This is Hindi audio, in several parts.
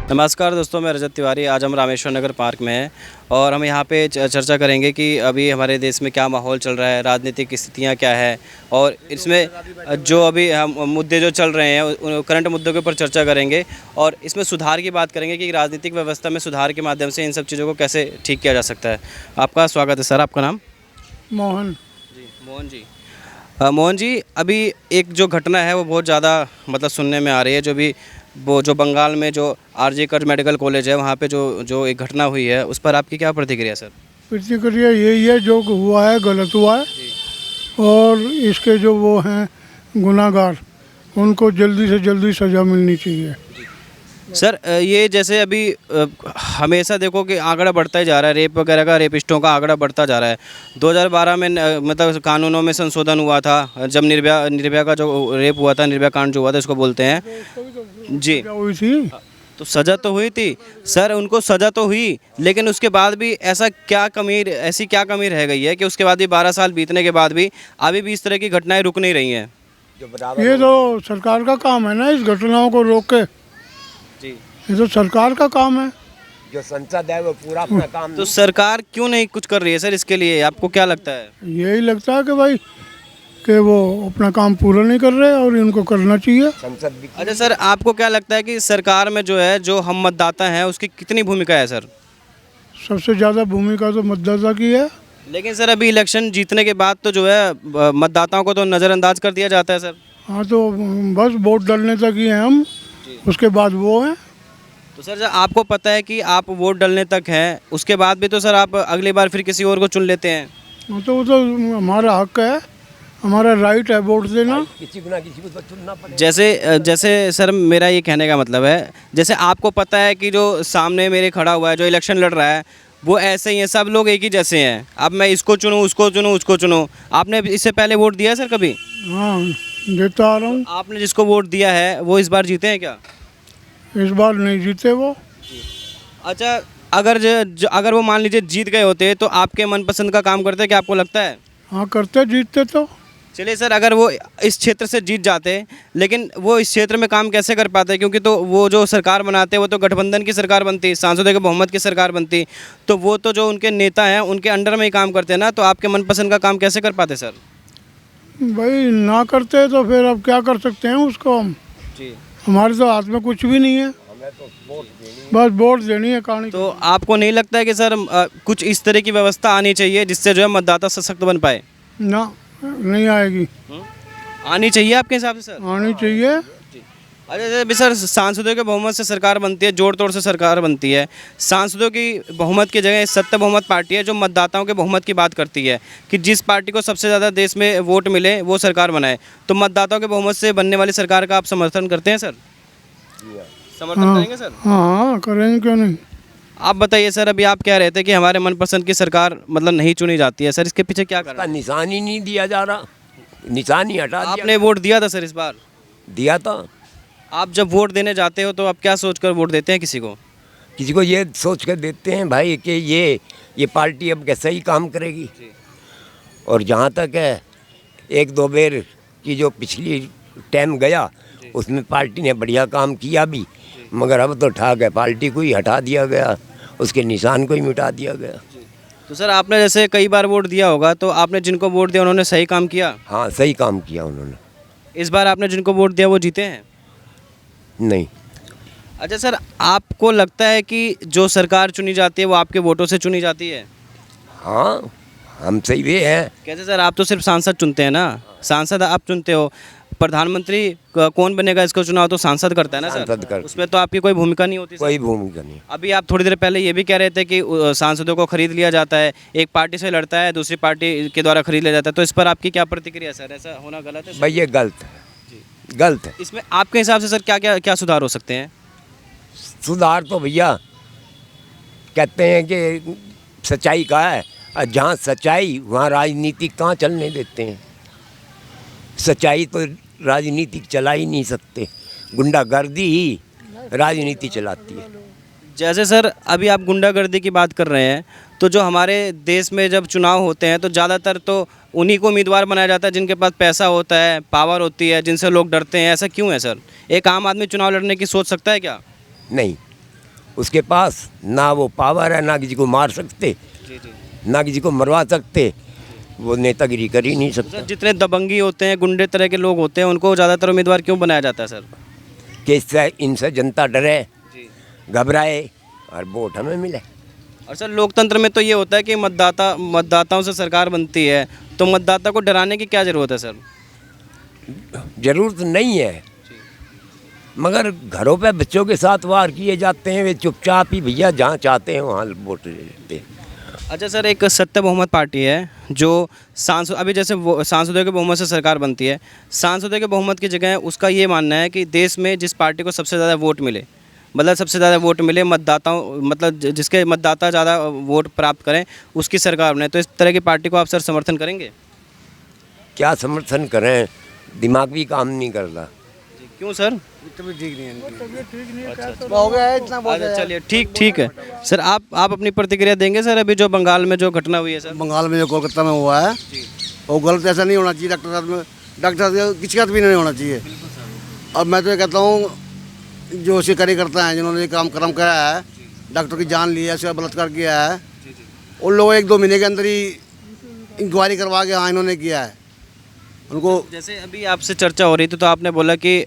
नमस्कार दोस्तों, मैं रजत तिवारी। आज हम रामेश्वर नगर पार्क में हैं और हम यहाँ पे चर्चा करेंगे कि अभी हमारे देश में क्या माहौल चल रहा है, राजनीतिक स्थितियाँ क्या है और इसमें जो अभी हम मुद्दे जो चल रहे हैं करंट मुद्दों के ऊपर चर्चा करेंगे और इसमें सुधार की बात करेंगे कि राजनीतिक व्यवस्था में सुधार के माध्यम से इन सब चीज़ों को कैसे ठीक किया जा सकता है। आपका स्वागत है सर। आपका नाम? मोहन। जी, मोहन जी। मोहन जी, अभी एक जो घटना है वो बहुत ज़्यादा मतलब सुनने में आ रही है, जो बंगाल में जो आरजे कर मेडिकल कॉलेज है वहाँ पे जो एक घटना हुई है, उस पर आपकी क्या प्रतिक्रिया सर? प्रतिक्रिया यही है, जो हुआ है गलत हुआ है और इसके जो वो हैं गुनाहगार उनको जल्दी से जल्दी सज़ा मिलनी चाहिए। सर ये जैसे अभी हमेशा देखो कि आंकड़ा बढ़ता ही जा रहा है, रेप वगैरह का, रेपिस्टों का आंकड़ा बढ़ता जा रहा है। 2012 में मतलब कानूनों में संशोधन हुआ था जब निर्भया का जो रेप हुआ था, निर्भया कांड जो हुआ था इसको बोलते हैं जी। क्या हुई थी? तो सज़ा तो हुई थी सर, उनको सज़ा तो हुई, लेकिन उसके बाद भी ऐसी क्या कमी रह गई है कि उसके बाद भी 12 साल बीतने के बाद भी अभी भी इस तरह की घटनाएं रुक नहीं रही हैं? ये तो सरकार का काम है ना इस घटनाओं को रोके। जी, ये तो सरकार का काम है। जो संसद है वो पूरा अपना काम तो सरकार क्यों नहीं कुछ कर रही है सर इसके लिए? आपको क्या लगता है? यही लगता है कि भाई कि वो अपना काम पूरा नहीं कर रहे और इनको करना चाहिए। संसद भी अच्छा सर, आपको क्या लगता है कि सरकार में जो है, जो हम मतदाता हैं, उसकी कितनी भूमिका है सर? सबसे ज़्यादा भूमिका तो मतदाता की है। लेकिन सर अभी इलेक्शन जीतने के बाद तो जो है मतदाताओं को तो नज़रअंदाज कर दिया जाता है सर। हाँ, तो बस वोट डालने तक ही हैं हम, उसके बाद वो हैं। तो सर जब आपको पता है कि आप वोट डालने तक हैं, उसके बाद भी तो सर आप अगली बार फिर किसी और को चुन लेते हैं। हाँ, तो वो तो हमारा हक है, हमारा राइट है वोट देना। किसी को ना किसी को तो चुनना पड़ेगा। जैसे सर मेरा ये कहने का मतलब है, जैसे आपको पता है कि जो सामने मेरे खड़ा हुआ है, जो इलेक्शन लड़ रहा है, वो ऐसे ही है, सब लोग एक ही जैसे हैं। अब मैं इसको चुनूँ, उसको चुनूँ, उसको चुनूँ। आपने इससे पहले वोट दिया है सर कभी? हाँ, देता आ रहा हूँ। आपने जिसको वोट दिया है वो इस बार जीते हैं क्या? इस बार नहीं जीते वो। अच्छा, अगर वो मान लीजिए जीत गए होते तो आपके मनपसंद का काम करते, क्या आपको लगता है? हाँ, करते जीतते तो। चलिए सर, अगर वो इस क्षेत्र से जीत जाते, लेकिन वो इस क्षेत्र में काम कैसे कर पाते? क्योंकि तो वो जो सरकार बनाते वो तो गठबंधन की सरकार बनती, सांसदों के बहुमत की सरकार बनती, तो वो तो जो उनके नेता हैं उनके अंडर में ही काम करते हैं ना, तो आपके मनपसंद का काम कैसे कर पाते सर? भाई ना करते तो फिर अब क्या कर सकते हैं उसको हम। जी। हमारे तो हाथ में कुछ भी नहीं है, बस वोट देनी है कहानी। तो आपको नहीं लगता है कि सर कुछ इस तरह की व्यवस्था आनी चाहिए जिससे जो है मतदाता सशक्त बन पाए? ना, नहीं आएगी। आनी चाहिए आपके हिसाब से सर? आनी चाहिए। अच्छा जैसे भी सर सांसदों के बहुमत से सरकार बनती है, जोड़ तोड़ से सरकार बनती है। सांसदों की बहुमत की जगह सत्ता बहुमत पार्टी है जो मतदाताओं के बहुमत की बात करती है कि जिस पार्टी को सबसे ज़्यादा देश में वोट मिले वो सरकार बनाए। तो मतदाताओं के बहुमत से बनने वाली सरकार का आप समर्थन करते हैं सर? समर्थन करेंगे सर? हाँ, करेंगे क्यों नहीं। आप बताइए सर, अभी आप कह रहे थे कि हमारे मनपसंद की सरकार मतलब नहीं चुनी जाती है, सर इसके पीछे क्या कारण का है? निशान ही नहीं दिया जा रहा, निशान ही हटा दिया। आपने वोट दिया था सर इस बार? दिया था। आप जब वोट देने जाते हो तो आप क्या सोचकर वोट देते हैं किसी को? किसी को ये सोच कर देते हैं भाई कि ये पार्टी अब कैसा ही काम करेगी। और जहाँ तक है, एक दो बेर की जो पिछली टाइम गया उसमें पार्टी ने बढ़िया काम किया भी, मगर अब तो ठा गया, पार्टी को ही हटा दिया गया, उसके निशान को ही मिटा दिया गया। तो सर आपने जैसे कई बार वोट दिया होगा, तो आपने जिनको वोट दिया उन्होंने सही काम किया? हाँ, सही काम किया उन्होंने। इस बार आपने जिनको वोट दिया वो जीते हैं? नहीं। अच्छा सर, आपको लगता है कि जो सरकार चुनी जाती है वो आपके वोटों से चुनी जाती है? हाँ, हम सही वे हैं। कैसे सर? आप तो सिर्फ सांसद चुनते हैं ना, सांसद आप चुनते हो। प्रधानमंत्री कौन बनेगा इसको चुनाव तो सांसद करता है ना सांसद सर, करता। उसमें तो आपकी कोई भूमिका नहीं होती सर। कोई भूमिका नहीं। अभी आप थोड़ी देर पहले ये भी कह रहे थे कि सांसदों को खरीद लिया जाता है, एक पार्टी से लड़ता है दूसरी पार्टी के द्वारा खरीद लिया जाता है, तो इस पर आपकी क्या प्रतिक्रिया है सर? ऐसा होना गलत है सर? भाई ये गलत है, गलत है। इसमें आपके हिसाब से सर क्या क्या क्या सुधार हो सकते हैं? सुधार तो भैया कहते हैं कि सच्चाई का है, और जहाँ सच्चाई वहाँ राजनीति कहाँ चलने देते हैं। सच्चाई तो राजनीति चला ही नहीं सकते, गुंडागर्दी ही राजनीति चलाती है। जैसे सर अभी आप गुंडागर्दी की बात कर रहे हैं, तो जो हमारे देश में जब चुनाव होते हैं तो ज़्यादातर तो उन्हीं को उम्मीदवार बनाया जाता है जिनके पास पैसा होता है, पावर होती है, जिनसे लोग डरते हैं। ऐसा क्यों है सर? एक आम आदमी चुनाव लड़ने की सोच सकता है क्या? नहीं, उसके पास ना वो पावर है, ना किसी को मार सकते, जी जी। ना किसी को मरवा सकते, वो नेतागिरी कर ही नहीं सकता। सर जितने दबंगी होते हैं, गुंडे तरह के लोग होते हैं, उनको ज़्यादातर उम्मीदवार क्यों बनाया जाता है सर? कि इससे इनसे जनता डरे, जी। घबराए और वोट हमें मिले। और सर लोकतंत्र में तो ये होता है कि मतदाताओं से सरकार बनती है, तो मतदाता को डराने की क्या ज़रूरत है सर? ज़रूरत नहीं है, मगर घरों पे बच्चों के साथ वार किए जाते हैं, वे चुपचाप ही भैया जहाँ चाहते हैं वहाँ वोट देते हैं। अच्छा सर, एक सत्य बहुमत पार्टी है जो सांसद, अभी जैसे वो सांसदों के बहुमत से सरकार बनती है, सांसदों के बहुमत की जगह उसका ये मानना है कि देश में जिस पार्टी को सबसे ज़्यादा वोट मिले, मतलब सबसे ज़्यादा वोट मिले मतदाताओं, मतलब जिसके मतदाता ज़्यादा वोट प्राप्त करें उसकी सरकार बने, तो इस तरह की पार्टी को आप सर समर्थन करेंगे? क्या समर्थन करें, दिमाग भी काम नहीं करता। क्यों सर? हो गया है इतना बहुत अच्छा चलिए, ठीक है सर। आप अपनी प्रतिक्रिया देंगे सर, अभी जो बंगाल में जो घटना हुई है सर? बंगाल में जो कोलकाता में हुआ है वो गलत ऐसा नहीं होना चाहिए। डॉक्टर साहब में डॉक्टर किसी का भी नहीं होना चाहिए। अब मैं तो ये कहता हूँ जो शिकारी करता है, जिन्होंने ये काम कर्म कराया है, डॉक्टर की जान ली है, उसका बलात्कार किया है, उन लोगों 1-2 महीने के अंदर ही इंक्वायरी करवा के हाँ इन्होंने किया है उनको। जैसे अभी आपसे चर्चा हो रही थी तो आपने बोला कि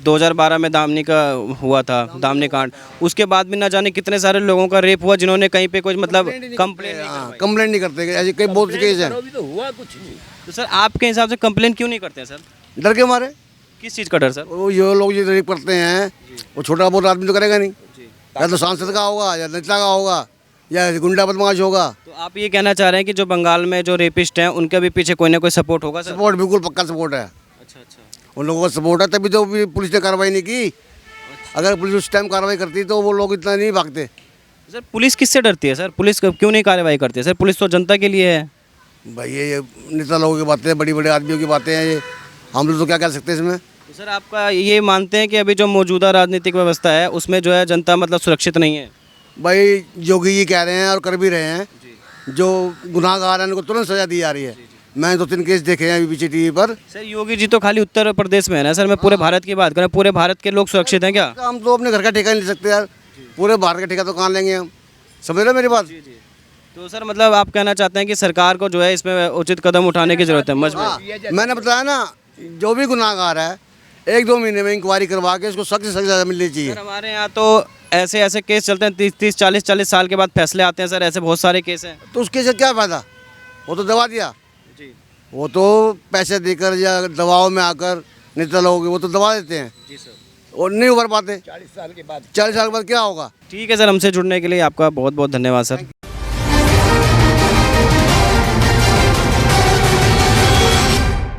2012 में दामनी का हुआ था, दामनी कांड, उसके बाद भी ना जाने कितने सारे लोगों का रेप हुआ जिन्होंने कहीं पे कुछ मतलब कंप्लेंट नहीं करवाई। कंप्लेंट नहीं करते, ऐसे कई बहुत से केस हैं। तो हुआ कुछ नहीं। तो सर आपके हिसाब से कंप्लेंट क्यों नहीं करते हैं सर? डर के मारे। किस चीज़ का डर सर? वो ये लोग जो रेप करते हैं वो छोटा बहुत आदमी तो करेगा नहीं, या तो सांसद का होगा, या नेता का होगा, या गुंडा बदमाश होगा। तो आप ये कहना चाह रहे हैं कि जो बंगाल में जो रेपिस्ट हैं उनके भी पीछे कोई ना कोई सपोर्ट होगा सर? सपोर्ट बिल्कुल पक्का सपोर्ट है। अच्छा अच्छा। उन लोगों का सपोर्ट है, तभी तो भी पुलिस ने कार्रवाई नहीं की। अगर पुलिस उस टाइम कार्रवाई करती तो वो लोग इतना नहीं भागते। सर पुलिस किससे डरती है सर? पुलिस क्यों नहीं कार्रवाई करती है सर? पुलिस तो जनता के लिए है। भाई ये नेता लोगों की बातें हैं, बड़ी बड़े आदमियों की बातें हैं, ये हम लोग तो क्या कह सकते हैं इसमें। तो सर आपका ये मानते हैं कि अभी जो मौजूदा राजनीतिक व्यवस्था है उसमें जो है जनता मतलब सुरक्षित नहीं है? भाई योगी जी कह रहे हैं और कर भी रहे हैं, जो गुनाहगार हैं उनको तुरंत सजा दी जा रही है। मैंने 2-3 केस देखे हैं अभी पीछे टीवी पर। सर योगी जी तो खाली उत्तर प्रदेश में है ना सर, मैं पूरे भारत की बात करें, पूरे भारत के लोग सुरक्षित हैं क्या? हम तो अपने घर का ठेका नहीं ले सकते यार, पूरे भारत का ठेका तो कहाँ लेंगे हम, समझ रहे हो मेरी बात। तो सर मतलब आप कहना चाहते हैं कि सरकार को जो है इसमें उचित कदम उठाने की जरूरत है, मजबूर। हाँ, मैंने बताया ना, जो भी गुनाहगार है 1-2 महीने में इंक्वायरी करवा के उसको सख्त से सख्त सजा मिलनी चाहिए। सर हमारे यहाँ तो ऐसे केस चलते हैं, 30 40 साल के बाद फैसले आते हैं सर, ऐसे बहुत सारे केस हैं। तो उसके से क्या फ़ायदा, वो तो दबा दिया, जी वो तो पैसे देकर या दबाव में आकर नेता लोग वो तो दबा देते हैं जी सर। और नहीं उभर पाते। 40 साल के बाद 40 साल के बाद क्या होगा। ठीक है सर, हमसे जुड़ने के लिए आपका बहुत बहुत धन्यवाद सर।